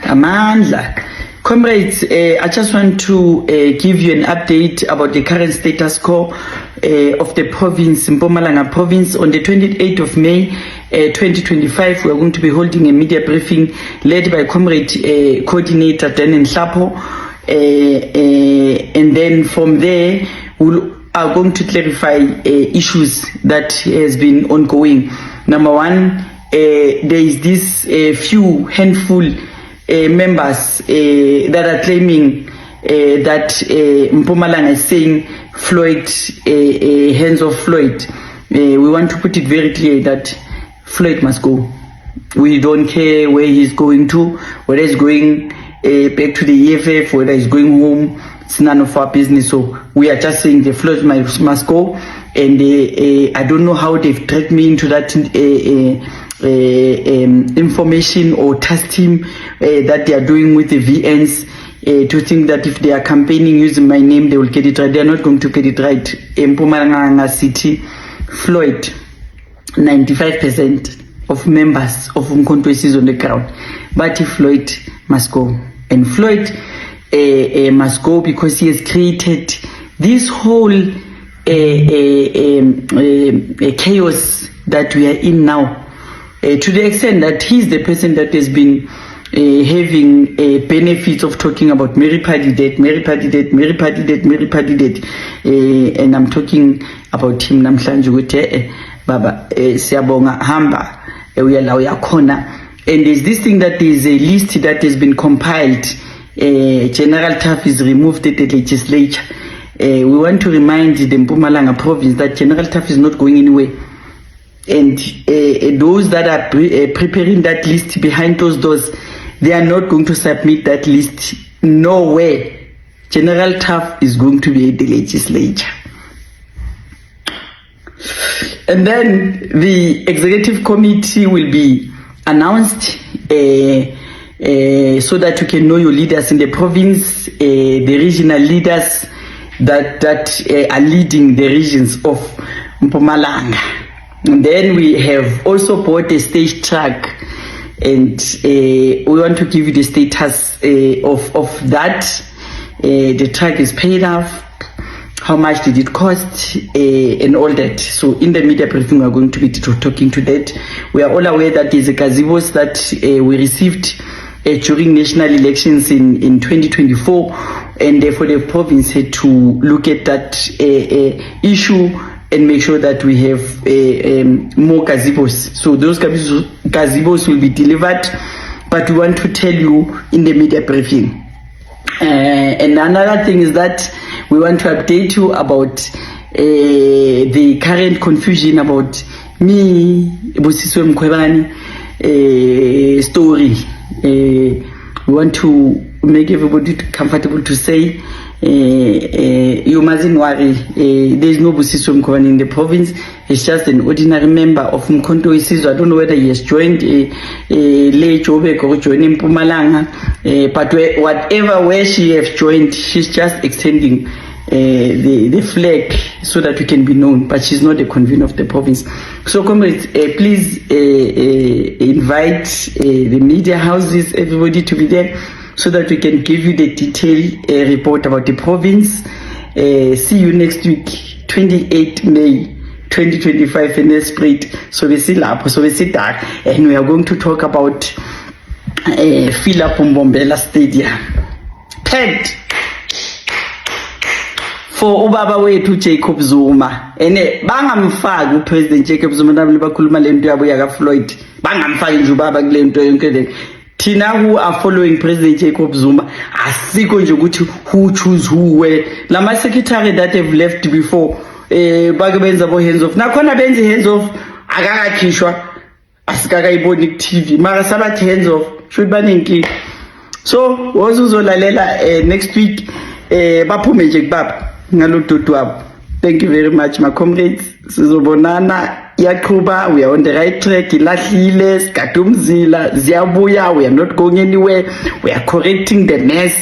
Amandla. Comrades, I just want to give you an update about the current status quo of the province, Mpumalanga province. On the 28th of May 2025, we are going to be holding a media briefing led by Comrade Coordinator Dan Nhlapo. And then from there, we are going to clarify issues that has been ongoing. Number one, there is this handful members that are claiming that Mpumalanga is saying Floyd, hands off Floyd. We want to put it very clear that Floyd must go. We don't care where he's going to, whether he's going back to the EFF, whether he's going home. It's none of our business. So we are just saying the Floyd must go. And I don't know how they've dragged me into that information or task team that they are doing with the VNs to think that if they are campaigning using my name, they will get it right. They are not going to get it right. Mpumalanga City, Floyd, 95% of members of Umkhonto is on the ground. But Floyd must go. And Floyd must go because he has created this whole chaos that we are in now. To the extent that he's the person that has been having benefits of talking about Mary Paddy dead, and I'm talking about him namhlanje ukuthi baba siyabonga hamba uyala uyakhona. And there's this thing that is a list that has been compiled. General Taff is removed at the legislature. We want to remind the Mpumalanga province that General Taff is not going anywhere. And those that are preparing that list behind those doors, they are not going to submit that list nowhere. General Taff is going to be at the legislature. And then the executive committee will be announced so that you can know your leaders in the province, the regional leaders that are leading the regions of Mpumalanga. And then we have also bought a stage truck, and we want to give you the status of that. The truck is paid off. How much did it cost, and all that. So in the media briefing, we are going to be talking to that. We are all aware that there's a gazebos that we received during national elections in 2024, and therefore the province had to look at that issue and make sure that we have more gazebos. So those gazebos will be delivered, but we want to tell you in the media briefing. And another thing is that we want to update you about the current confusion about me, Busiswe Mkhwebane story. We want to make everybody comfortable to say you mustn't worry. There is no Busiswe Mkhwebane in the province. It's just an ordinary member of Umkhonto Isizwe. I don't know whether he has joined Le Joburg or joined Mpumalanga, but where she has joined, she's just extending the flag so that we can be known, but she's not the convener of the province. So comrades, please invite the media houses, everybody to be there, so that we can give you the detailed report about the province. See you next week, 28 May 2025 in the spread. So we see lapho, so we see that, and we are going to talk about Philip Mbombela Stadium. Packed for ubaba wethu Jacob Zuma. Ene bangamfaki uPresident Jacob Zuma nabali bakhuluma lento yabo yaka Floyd. Bangamfaki nje ubaba kule nto yonke le. Tina who are following President Jacob Zuma asikho nje ukuthi who choose who where. Lama secretary that have left before bake benza bo hands off. Nakhona benza hands off akakakhishwa asikakayiboni ku TV. Mara sabathi hands off should banenki. So wozuzolalela next week baphume nje kubaba. Thank you very much, my comrades. Sizobonana yaqhuba, we are on the right track. Ilahlile sikadumzila ziyabuya, we are not going anywhere. We are correcting the mess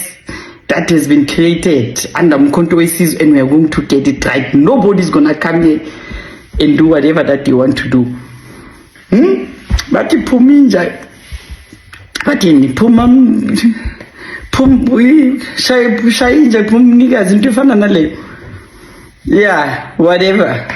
that has been created under Umkhonto Isizwe, and we are going to get it right. Nobody's gonna come here and do whatever that they want to do. But Puminja bathini shayinje phuma umnikazi into efana naleyo, yeah, whatever.